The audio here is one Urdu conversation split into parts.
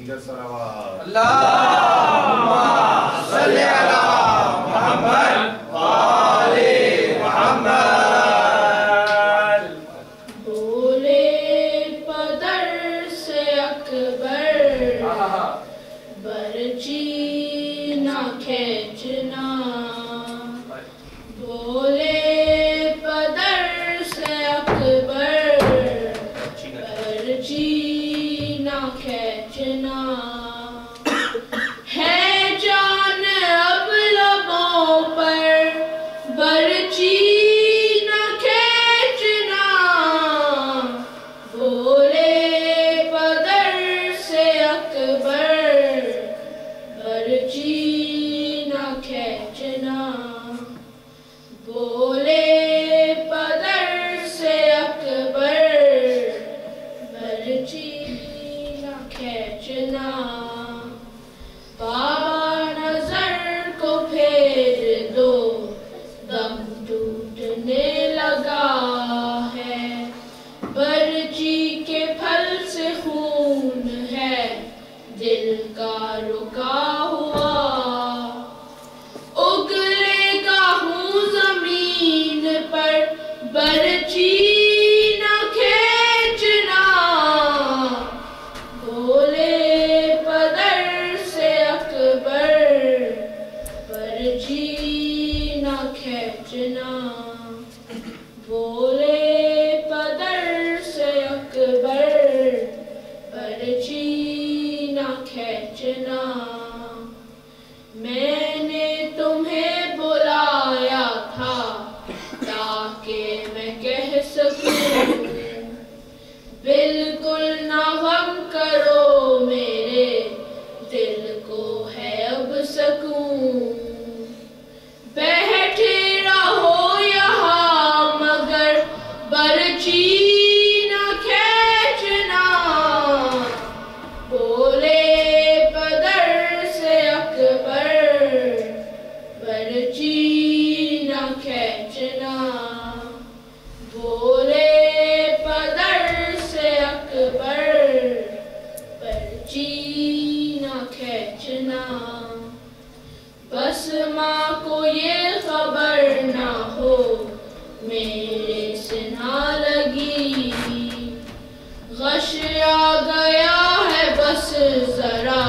اللہم صلی علی محمد وآل محمد. بولے پدر سے اکبر برچی نہ کھینچنا. بولے پدر سے اکبر برچی نہ کھینچنا. ہے جان اب لبوں پر برچی نہ کھینچنا. بولے پدر سے اکبر برچی نہ کھینچنا. بولے پدر سے اکبر برچی نہ کھینچنا. بابا نظر کو پھیر دو دم ٹوٹنے لگا ہے. برچی کے پھل سے خون ہے دل کا رکا ہوا. اگلے گا ہوں زمین پر برچی نہ کھینچنا. بولے پدر سے اکبر برچی نہ کھینچنا. بولے پدر سے اکبر برچی نہ کھینچنا. میں نے تمہیں بلایا تھا تاکہ میں کہہ سکوں بالکل نہ غم کرو میرے دل کو ہے اب سکون. بیٹھے رہو یہاں مگر برچی نہ کھینچنا. بولے پدر سے اکبر برچی نہ کھینچنا. بولے پدر سے اکبر برچی نہ کھینچنا. بس ماں کو یہ خبر نہ ہو میرے سے نہ لگی. غش آ گیا ہے بس ذرا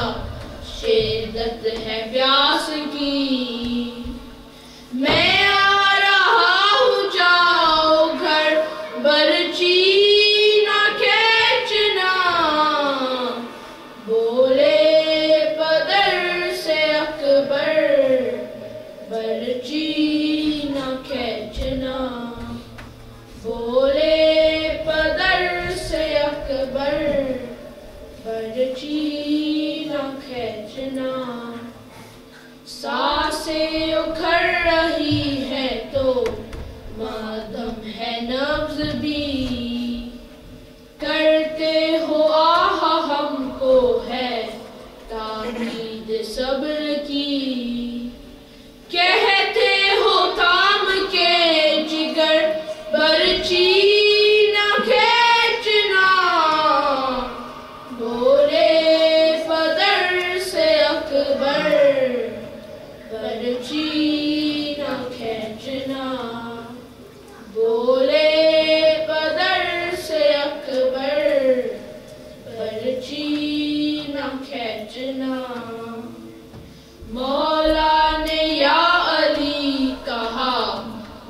شدت ہے پیاس کی. میں آ رہا ہوں جاؤ گھر برچی نہ کھینچنا. بولے پدر سے اکبر برچی نہ کھینچنا. بولے پدر سے اکبر برچی نہ کھینچنا. سانسیں اکھڑ رہی ہے تو ماتم ہے نبض بھی. کرتے ہو آہ ہم کو ہے تاکید صبر کی. کہتے ہو تھام کے جگر برچی نہ کھینچنا. بولے پدر سے اکبر برچی نہ کھینچنا. بولے پدر سے اکبر برچی نہ کھینچنا. مولا نے یا علی کہا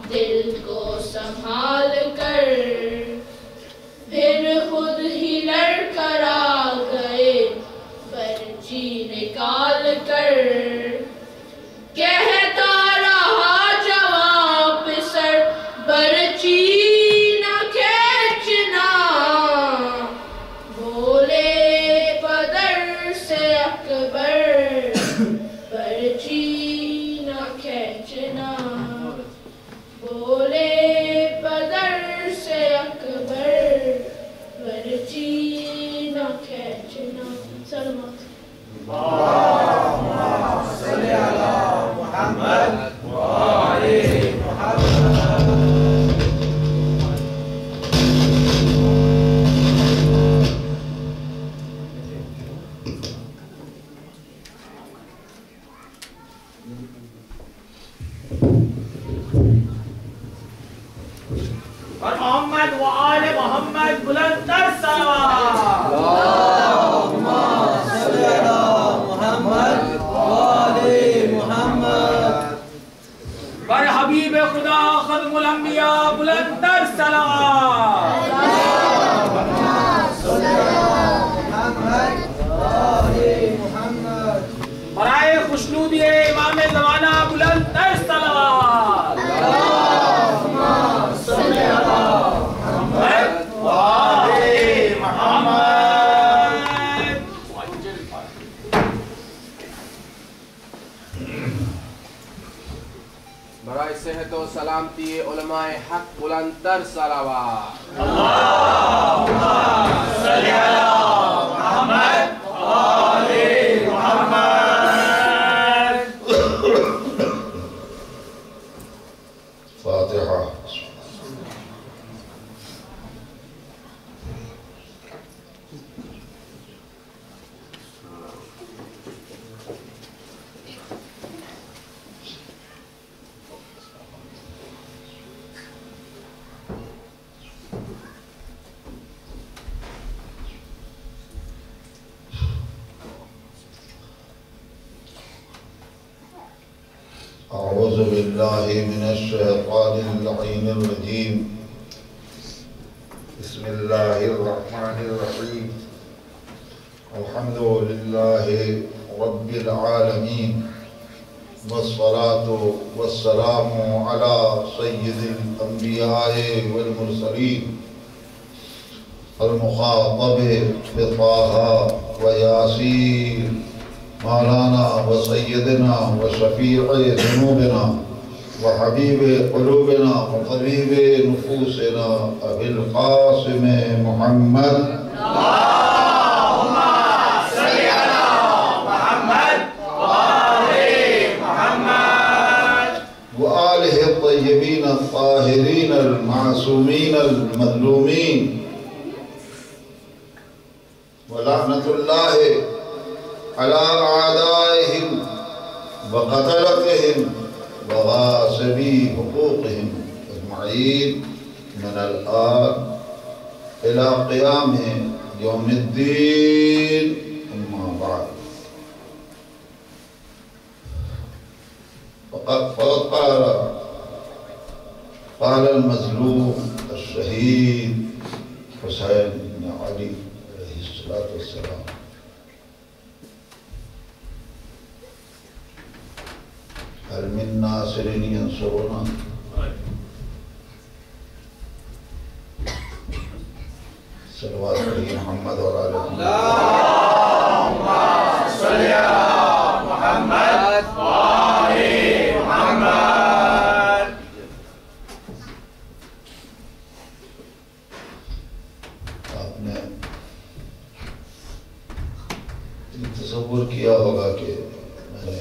دل کو سنبھال کر. پھر خود ہی لڑ کر آ گئے برچی نکال کر. کہتا رہا جواب سر برچی نہ کھینچنا. بولے پدر سے اکبر برچی نہ کھینچنا. بولے پدر سے اکبر برچی نہ کھینچنا. سلامت. اللہم صلی علی محمد وآل محمد. برائے صحت و سلامتی علماء حق بلندتر صلوات. اللہم صلی علی محمد آل محمد. فاتحہ. أعوذ بالله من الشيطان اللعين الرجيم. بسم الله الرحمن الرحيم. الحمد لله رب العالمين، والصلاة والسلام على سيد الأنبياء والمرسلين المخاطب بطه وياسين مولانا وسيدنا وشفيع ذنوبنا وحبيب قلوبنا وطبيب نفوسنا أبي القاسم محمد. اللهم صل على محمد وآل محمد وآله الطيبين الطاهرين المعصومين المظلومين، ولعنة الله على أعدائهم وقتلتهم وغاصبي حقوقهم أجمعين من الآن إلى قيام يوم الدين. أما بعد، فقد قال المظلوم الشهيد حسين بن علي عليه الصلاة والسلام: هل من ناصر ينصرنا؟ صلوات علی محمد اور آل محمد. اللهم صل على محمد وآل محمد. آپ نے تصور کیا ہوگا کہ میں نے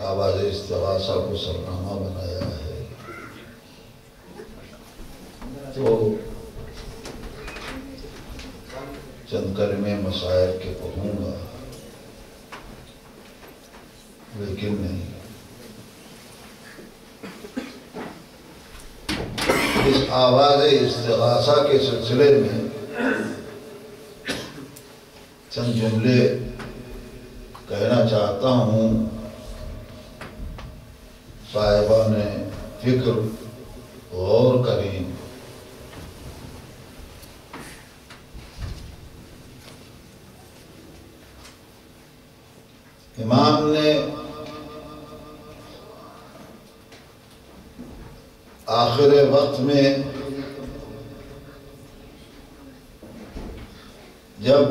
آواز استغاثہ کو سرنامہ بنایا ہے، تو چند کلمے مسائل کے پڑھوں گا، لیکن نہیں، اس آواز استغاثہ کے سلسلے میں چند جملے کہنا چاہتا ہوں. صاحبان فکر غور کریں. امام نے آخر وقت میں جب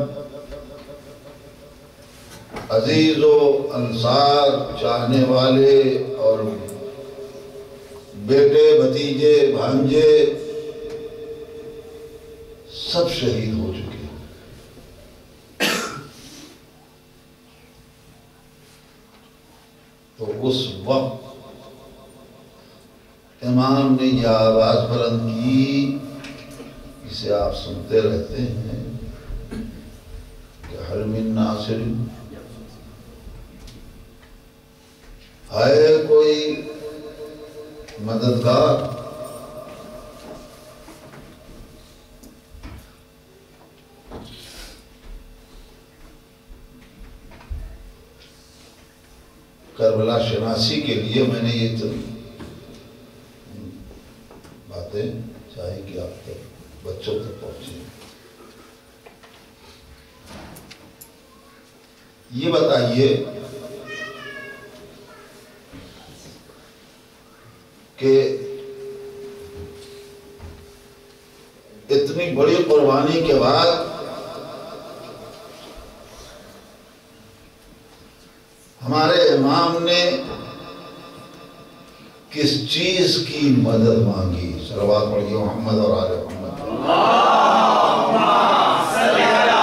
عزیز و انصار چاہنے والے اور بیٹے بھتیجے بھانجے سب شہید ہو چکے ہیں، تو اس وقت امام نے یہ آواز بلند کی، اسے آپ سنتے رہتے ہیں کہ هل من ناصر، ہے کوئی مددگار؟ کربلا شناسی کے لیے میں نے یہ باتیں چاہیے کہ آپ تک بچوں تک پہنچے. یہ بتائیے کہ اتنی بڑی قربانی کے بعد ہمارے امام نے کس چیز کی مدد مانگی؟ صلوات پڑھیے محمد اور آل محمد۔ اللہم صلی علی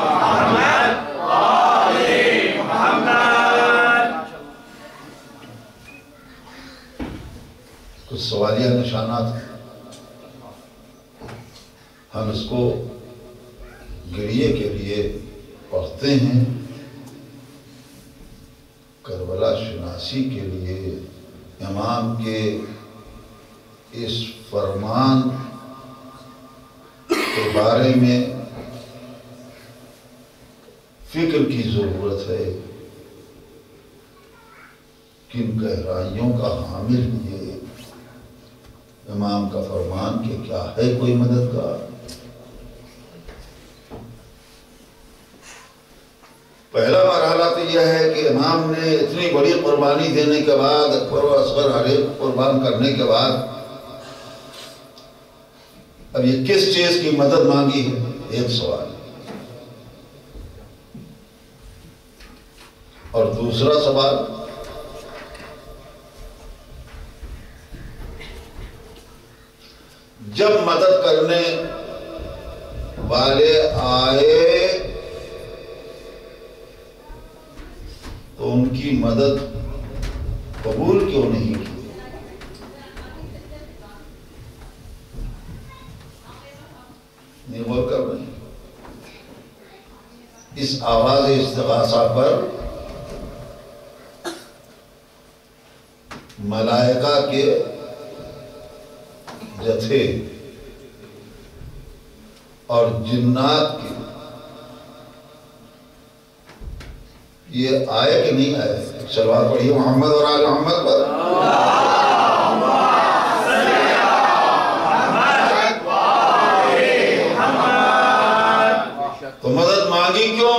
محمد وآل محمد۔ کچھ سوالیہ نشانات ہیں، ہم اس کو گریے کے لیے پڑھتے ہیں، کربلا شناسی کے لیے امام کے اس فرمان کے بارے میں فکر کی ضرورت ہے، کن گہرائیوں کا حامل یہ امام کا فرمان کہ کیا ہے کوئی مددگار؟ پہلا مرحلہ تو یہ ہے کہ امام نے اتنی بڑی قربانی دینے کے بعد، اکبر و اصغر ہر ایک قربان کرنے کے بعد، اب یہ کس چیز کی مدد مانگی ہے؟ ایک سوال۔ اور دوسرا سوال، جب مدد کرنے والے آئے تو ان کی مدد قبول کیوں نہیں کی؟ نہیں غور کر رہے ہیں؟ اس آواز استغاثہ پر ملائکہ کے جتھے اور جنات کے یہ آئے کہ نہیں آئے؟ صلوات پڑھیے محمد اور آل محمد پر۔ اللہم صلی علی محمد وآل محمد۔ تو مدد مانگی کیوں؟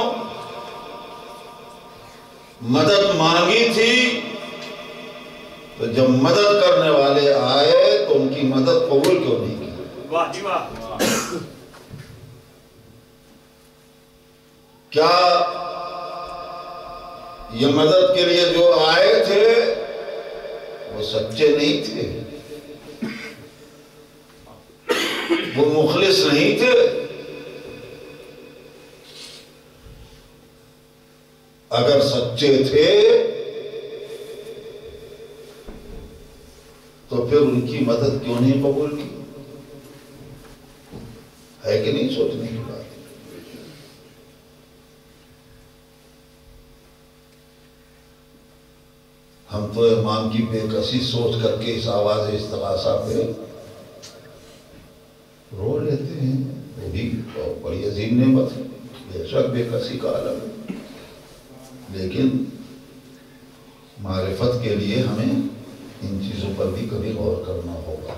مدد مانگی تھی تو جب مدد کرنے والے آئے تو ان کی مدد قبول کیوں نہیں کی؟ واہ جی واہ۔ کیا یہ مدد کے لیے جو آئے تھے وہ سچے نہیں تھے؟ وہ مخلص نہیں تھے؟ اگر سچے تھے تو پھر ان کی مدد کیوں نہیں قبول کی؟ ہے کہ نہیں سوچنے کی بات؟ ہم تو امام کی بے کسی سوچ کر کے اس آواز استغاثہ پہ رو لیتے ہیں، وہ بھی بڑی عظیم نعمت ہے، بے شک بے کسی کا عالم ہے، لیکن معرفت کے لیے ہمیں ان چیزوں پر بھی کبھی غور کرنا ہوگا۔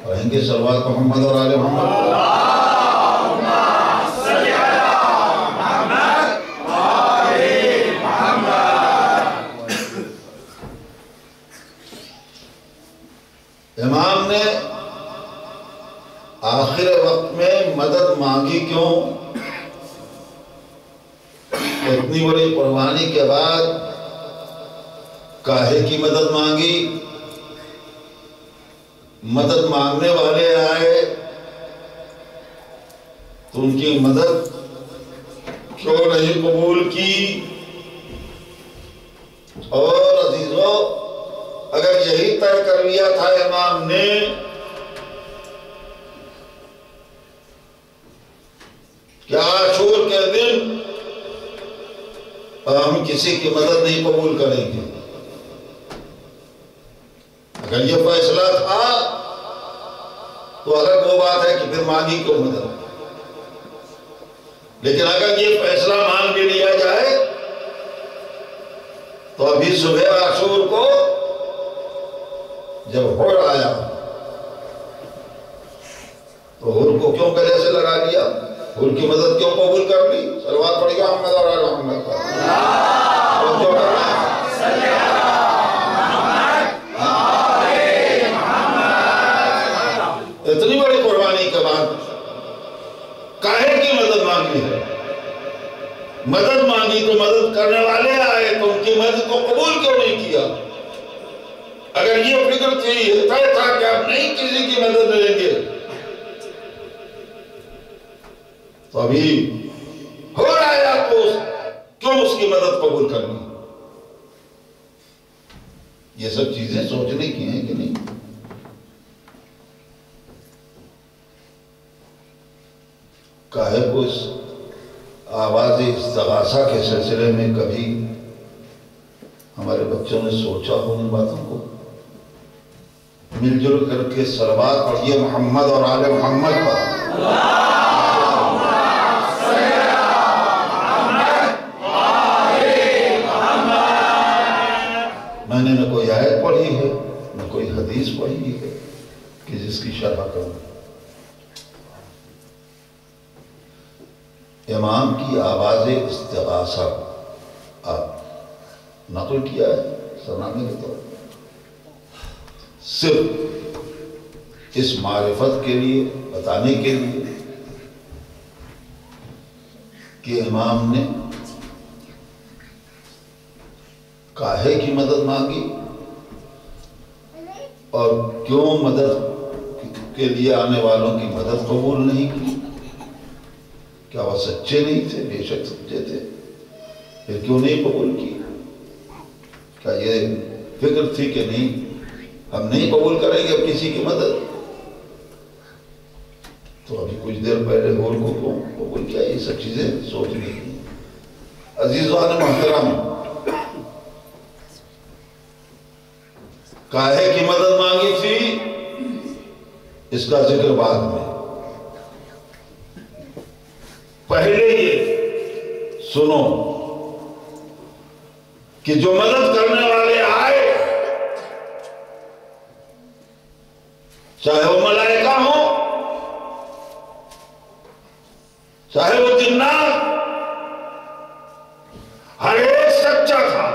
پڑھیں گے صلوات محمد اور آل محمد۔ اللہم صلی علی محمد وآل محمد۔ امام نے آخر وقت میں مدد مانگی کیوں؟ اتنی بڑی قربانی کے بعد کاہے کی مدد مانگی؟ مدد مانگنے والے آئے تو ان کی مدد کیوں نہیں قبول کی؟ اور عزیزو، اگر یہی طے کر لیا تھا امام نے کہ عاشور کے دن ہم کسی کی مدد نہیں قبول کریں گے، اگر یہ فیصلہ تھا تو الگ وہ بات ہے کہ پھر مانگی کیوں مدد؟ لیکن اگر یہ فیصلہ مان بھی لیا جائے تو ابھی صبح عاشور کو جب ہور آیا تو ہور کو کیوں گلے سے لگا لیا؟ ہور کی مدد کیوں قبول کر لی؟ صلوات پڑھیے محمد اور آل محمد پر۔ اتنی بڑی قربانی کے بعد کاہے کی مدد مانگی ہے؟ مدد مانگی تو مدد کرنے والے آئے تو ان کی مدد کو قبول کیوں نہیں کیا؟ اگر یہ فکر تھی، طے تھا کہ آپ نہیں کسی کی مدد لیں گے تو ابھی ہو رہا ہے آپ کو کیوں اس کی مدد قبول کرنی؟ یہ سب چیزیں سوچنے کی ہیں کہ نہیں؟ کاہے کو اس آواز استغاثہ کے سلسلے میں کبھی ہمارے بچوں نے سوچا ہو ان باتوں کو؟ مل جل کر کے صلوات پڑھیے محمد اور آل محمد پر۔ میں نے نہ کوئی آیت پڑھی ہے نہ کوئی حدیث پڑھی ہے کہ جس کی شرح کروں۔ امام کی آواز استغاثہ آپ نقل کیا ہے سنانے کے طور صرف اس معرفت کے لیے، بتانے کے لیے کہ امام نے کاہے کی مدد مانگی اور کیوں مدد کے لیے آنے والوں کی مدد قبول نہیں کی؟ کیا وہ سچے نہیں تھے؟ بے شک سچے تھے، پھر کیوں نہیں قبول کی؟ کیا یہ فکر تھی کہ نہیں ہم نہیں قبول کریں گے اب کسی کی مدد؟ تو ابھی کچھ دیر پہلے غور کو کیوں قبول کیا؟ یہ سب چیزیں سوچنے کی۔ عزیزان محترم، کاہے کی مدد مانگی تھی اس کا ذکر بعد میں، پہلے یہ سنو کہ جو مدد کرنے والے آئے، چاہے وہ ملائکہ ہوں، چاہے وہ جنات، ہر ایک سچا تھا،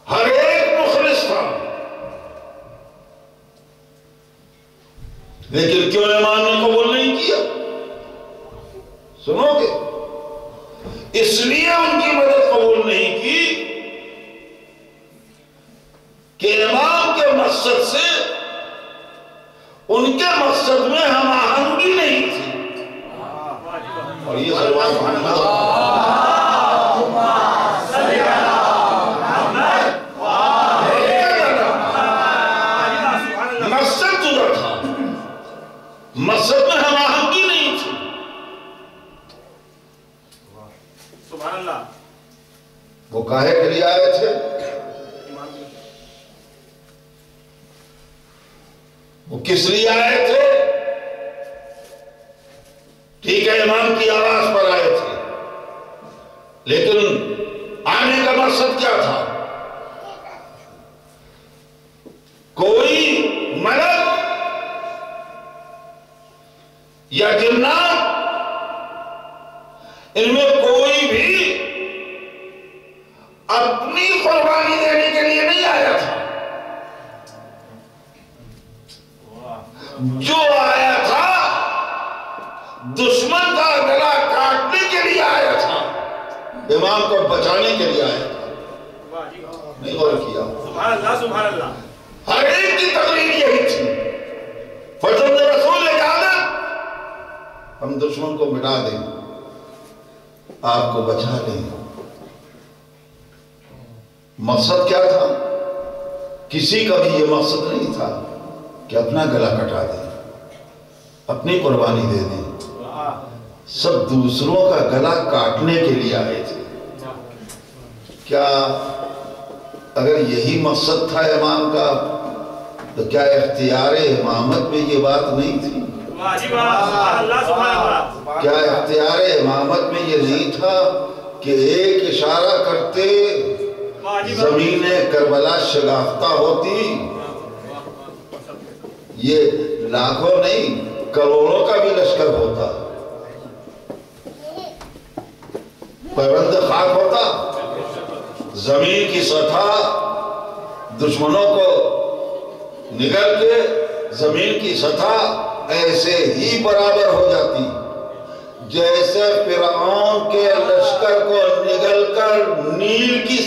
ہر ایک مخلص تھا، لیکن کیوں امام نے قبول نہیں کیا؟ سنو گے، اس لیے ان کی مدد قبول نہیں کی کہ امام کے مقصد سے ان کے مقصد میں ہم آہنگی نہیں تھی۔ اور یہ سلوات مقصد جدا تھا، مقصد میں ہم آہنگی نہیں تھی۔ سبحان اللہ۔ وہ کاہے کے لیے آئے تھے؟ وہ کس لیے آئے تھے؟ ٹھیک ہے امام کی آواز پر آئے تھے، لیکن آنے کا مقصد کیا تھا؟ کوئی ملک یا جنات، ان میں کوئی بھی اپنی قربانی دینے کے لیے نہیں آیا تھا، جو آیا تھا دشمن کا گلا کاٹنے کے لیے آیا تھا، امام کو بچانے کے لیے آیا تھا۔ نہیں غور کیا؟ سبحان اللہ، سبحان اللہ۔ ہر ایک کی تقریر یہی تھی، فرزند رسول اجازت، ہم دشمن کو مٹا دیں، آپ کو بچا لیں۔ مقصد کیا تھا؟ کسی کا بھی یہ مقصد نہیں تھا کہ اپنا گلا کٹا دیں، اپنی قربانی دے دیں، سب دوسروں کا گلا کاٹنے کے لیے آئے تھے۔ کیا اگر یہی مقصد تھا امام کا تو کیا اختیار امامت میں یہ بات نہیں تھی؟ کیا اختیار امامت میں یہ نہیں تھا کہ ایک اشارہ کرتے زمین کربلا شگافتہ ہوتی؟ یہ لاکھوں نہیں کروڑوں کا بھی لشکر ہوتا، پیوند خاک ہوتا، زمین کی سطح دشمنوں کو نگل کے زمین کی سطح ایسے ہی برابر ہو جاتی جیسے فرعون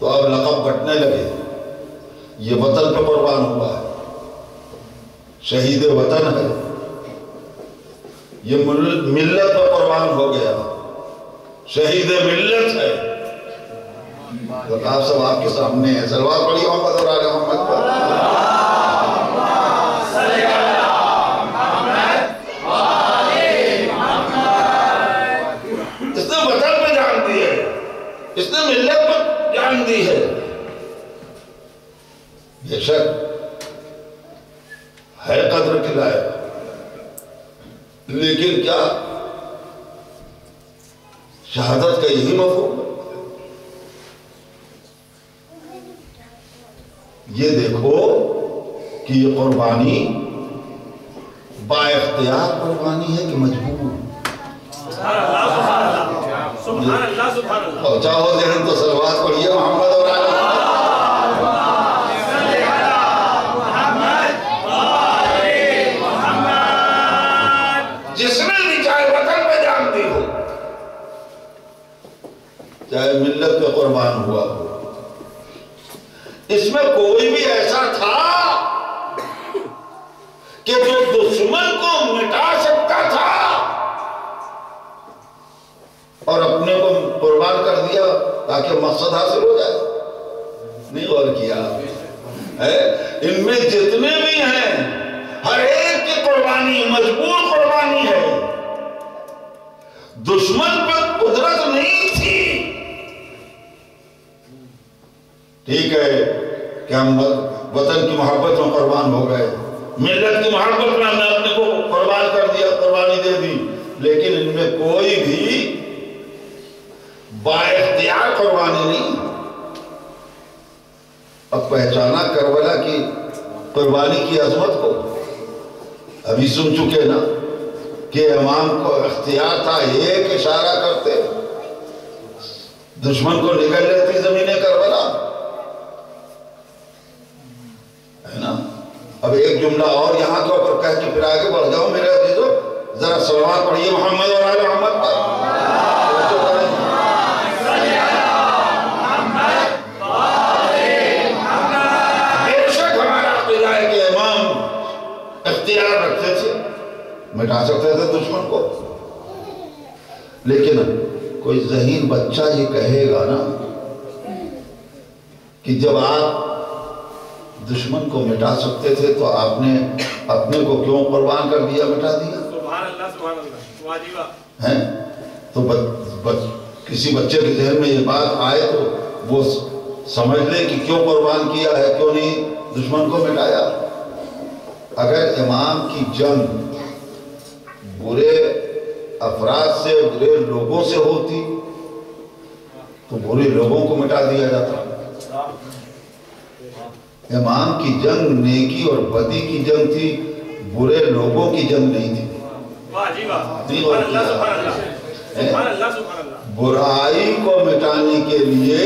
تو اب لقب بٹنے لگے، یہ وطن پہ قربان ہوا ہے، شہید وطن ہے، یہ ملت پہ قربان ہو گیا، شہید ملت ہے۔ تو آپ سب آپ کے سامنے ہیں، صلوات پڑھیے محمد اور آل محمد پر۔ اس نے وطن پہ جان دی ہے، اس نے ملت پہ جان دی ہے۔ بے شک ہے قدر کے لائق، لیکن کیا شہادت کا یہی مفہوم ہے؟ یہ دیکھو کہ یہ قربانی با اختیار قربانی ہے کہ مجبور؟ سبحان اللہ سبحان اللہ سبحان اللہ سبحان اللہ۔ اور چاہو ذہن تو صلوات پڑھیے محمد اور آل محمد۔ جس نے بھی چاہے وطن پہ جان دی ہو، چاہے ملت پہ قربان ہوا ہو، اس میں کوئی بھی ایسا تھا کہ جو دشمن کو مٹا سکتا تھا اور اپنے کو قربان کر دیا تاکہ مقصد حاصل ہو جائے؟ نہیں غور کیا؟ ان میں جتنے بھی ہیں ہر ایک کی قربانی مجبور قربانی ہے، دشمن پر قدرت نہیں تھی۔ ٹھیک ہے کہ ہم وطن کی محبت میں قربان ہو گئے، ملت کی محبت میں ہم نے اپنے کو قربان کر دیا، قربانی دے دی، لیکن ان میں کوئی بھی با اختیار قربانی نہیں۔ اب پہچانا کربلا کی قربانی کی عظمت کو؟ ابھی سن چکے نا کہ امام کو اختیار تھا، ایک اشارہ کرتے دشمن کو نگل لیتی زمین کربلا، ہے نا؟ اب ایک جملہ اور یہاں کے اوپر کہہ کے پھر آگے بڑھ جاؤ میرے عزیزو، ذرا صلوات پڑھیے محمد اور آل محمد پر۔ بے شک ہمارا عقیدہ ہے کہ امام اختیار رکھتے تھے، مٹا سکتے تھے دشمن کو، لیکن کوئی ذہین بچہ یہ کہے گا نا کہ جب آپ دشمن کو مٹا سکتے تھے تو آپ نے اپنے کو کیوں قربان کر دیا، مٹا دیا؟ سبحان اللہ سبحان اللہ واجبہ ہیں تو کسی بچے کے ذہن میں یہ بات آئے تو وہ سمجھ لے کہ کیوں قربان کیا ہے، کیوں نہیں دشمن کو مٹایا۔ اگر امام کی جنگ برے افراد سے، برے لوگوں سے ہوتی تو برے لوگوں کو مٹا دیا جاتا۔ امام کی جنگ نیکی اور بدی کی جنگ تھی، برے لوگوں کی جنگ نہیں تھی۔ واجبہ سبحان اللہ سبحان اللہ سبحان اللہ سبحان اللہ۔ برائی کو مٹانے کے لیے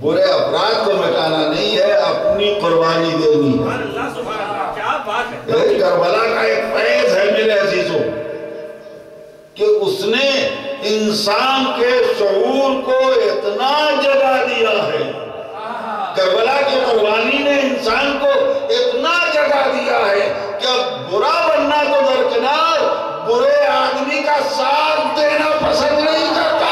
برے افراد کو مٹانا نہیں ہے، اپنی قربانی دینی ہے۔ سبحان اللہ سبحان اللہ، کیا بات ہے۔ کربلا کا ایک فیض ہے میرے عزیزوں کہ اس نے انسان کے شعور کو اتنا جگا دیا ہے، کربلا کی قربانی نے انسان کو اتنا جگا دیا ہے کہ اب برا بننا تو درکنار، برے آدمی کا ساتھ دینا پسند نہیں کرتا۔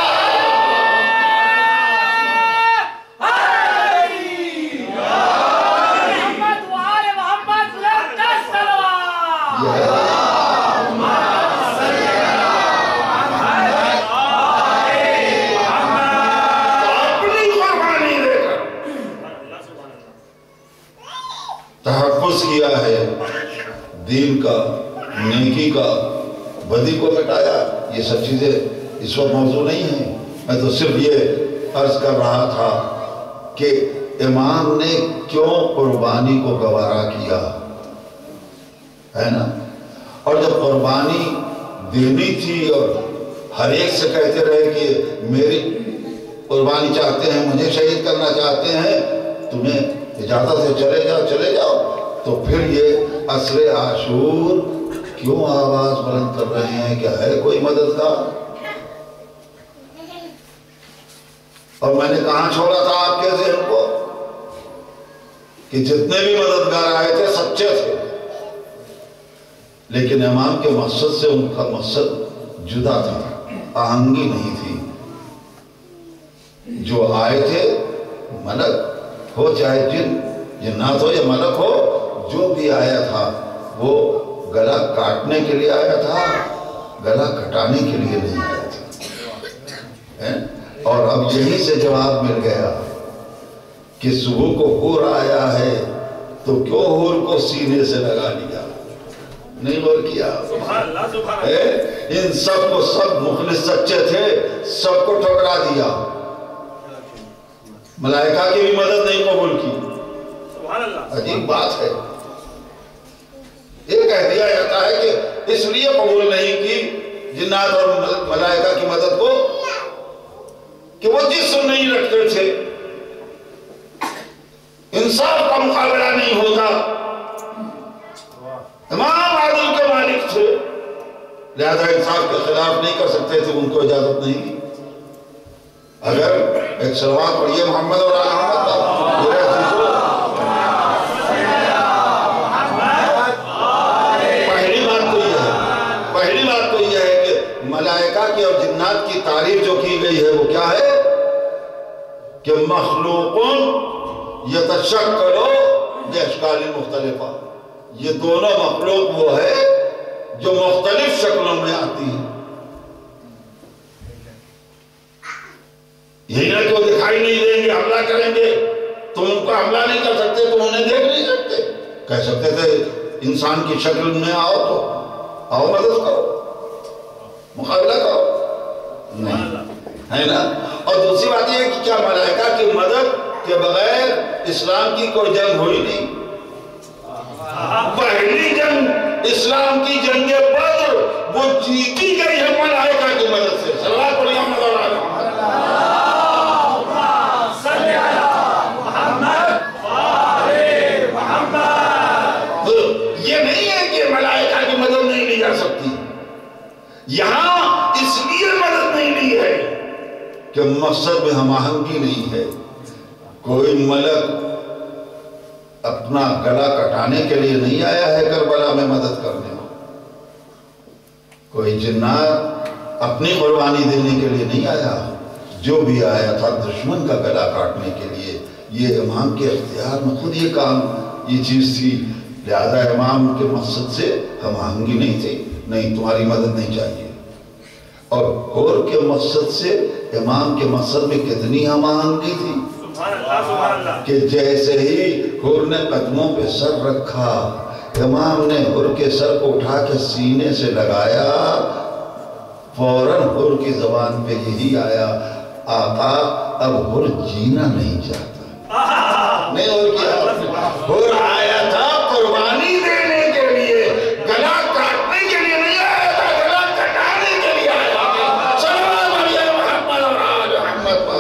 تحفظ کیا ہے دین کا، نیکی کا، بدی کو مٹایا۔ یہ سب چیزیں اس وقت موضوع نہیں ہیں، میں تو صرف یہ عرض کر رہا تھا کہ امام نے کیوں قربانی کو گوارا کیا ہے نا۔ اور جب قربانی دینی تھی اور ہر ایک سے کہتے رہے کہ میری قربانی چاہتے ہیں، مجھے شہید کرنا چاہتے ہیں، تمہیں اجازت سے چلے جاؤ، تو پھر یہ عصر عاشور کیوں آواز بلند کر رہے ہیں کہ ہے کوئی مددگار؟ اور میں نے کہاں چھوڑا تھا آپ کے ذہن کو کہ جتنے بھی مددگار آئے تھے سچے تھے، لیکن امام کے مقصد سے ان کا مقصد جدا تھا، آہنگی نہیں تھی۔ جو آئے تھے ملک ہو چاہے جنات ہو یا ملک ہو، جو بھی آیا تھا وہ گلا کاٹنے کے لیے آیا تھا، گلا کٹانے کے لیے نہیں آیا تھا۔ اور اب یہیں سے جواب مل گیا کہ صبح کو حور آیا ہے تو کیوں حور کو سینے سے لگا لیا، نہیں غور کیا؟ ان سب کو سب مخلص سچے تھے، سب کو ٹھکرا دیا، ملائکہ کی بھی مدد نہیں قبول کی۔ عجیب بات ہے، یہ کہہ دیا جاتا ہے کہ اس لیے قبول نہیں کی جنات اور ملائکہ کی مدد کو کہ وہ جسم نہیں رکھتے تھے، انصاف کا مقابلہ نہیں ہوتا، امام عادل کے مالک تھے، لہذا انصاف کے خلاف نہیں کر سکتے تھے، ان کو اجازت نہیں دی۔ اگر ایک صلوات پڑھیے محمد اور آل محمد پہلی بات تو یہ ہے کہ ملائکہ کی اور جنات کی تعریف جو کی گئی ہے وہ کیا ہے کہ مخلوقون یتشکلو باشکال مختلفہ، یہ دونوں مخلوق وہ ہے جو مختلف شکلوں میں آتی ہیں، یہی نہ کہ وہ دکھائی نہیں دیں گے، حملہ کریں گے، تم ان کو حملہ نہیں کر سکتے، تم انہیں دیکھ نہیں سکتے، کہہ سکتے تھے انسان کی شکل میں آؤ تو آؤ مدد کرو، مقابلہ کرو، نہیں ہے نا۔ اور دوسری بات یہ ہے کہ کیا ملائکہ کی مدد کے بغیر اسلام کی کوئی جنگ ہوئی نہیں؟ پہلی جنگ اسلام کی جنگ بدر وہ جیتی گئی ہے ملائکہ کی مدد سے۔ صلوات پڑھیے محمد اور آل محمد۔ یہ نہیں ہے کہ ملائکہ کی مدد نہیں لی جا سکتی، یہاں اس لیے مدد نہیں لی ہے کہ مقصد میں ہم آہنگی نہیں ہے۔ کوئی ملک اپنا گلا کٹانے کے لیے نہیں آیا ہے کربلا میں مدد کرنے، کوئی جنات اپنی قربانی دینے کے لیے نہیں آیا، جو بھی آیا تھا دشمن کا گلا کاٹنے کے لیے۔ یہ امام کے اختیار میں خود یہ کام، یہ چیز تھی، لہذا امام کے مقصد سے ہم آہنگی نہیں تھی، نہیں تمہاری مدد نہیں چاہیے۔ اور حور کے مقصد سے امام کے مقصد میں کتنی ہم آہنگی تھی کہ جیسے ہی حور نے قدموں پہ سر رکھا، امام نے حور کے سر کو اٹھا کے سینے سے لگایا، فوراً حور کی زبان پہ یہی آیا، آقا اب حور جینا نہیں چاہتا، نہیں اور کیا؟ حور آیا تھا قربانی دینے کے لیے، گلا کاٹنے کے لیے نہیں آیا تھا، گلا کٹانے کے لیے آیا تھا۔ صلوات علی محمد اور آل محمد پر۔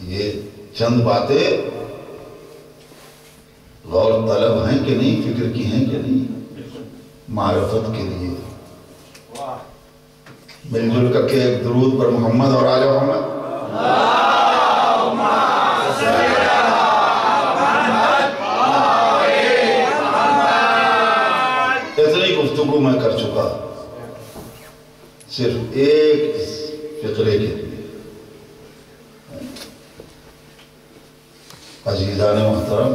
یہ چند باتیں غور طلب ہیں کہ نہیں، فکر کی ہیں کہ نہیں، معرفت کے لیے مل جل کر کے ایک درود پر محمد اور آل محمد۔ اتنی گفتگو میں کر چکا صرف ایک فقرے کے لیے۔ عزیزان محترم،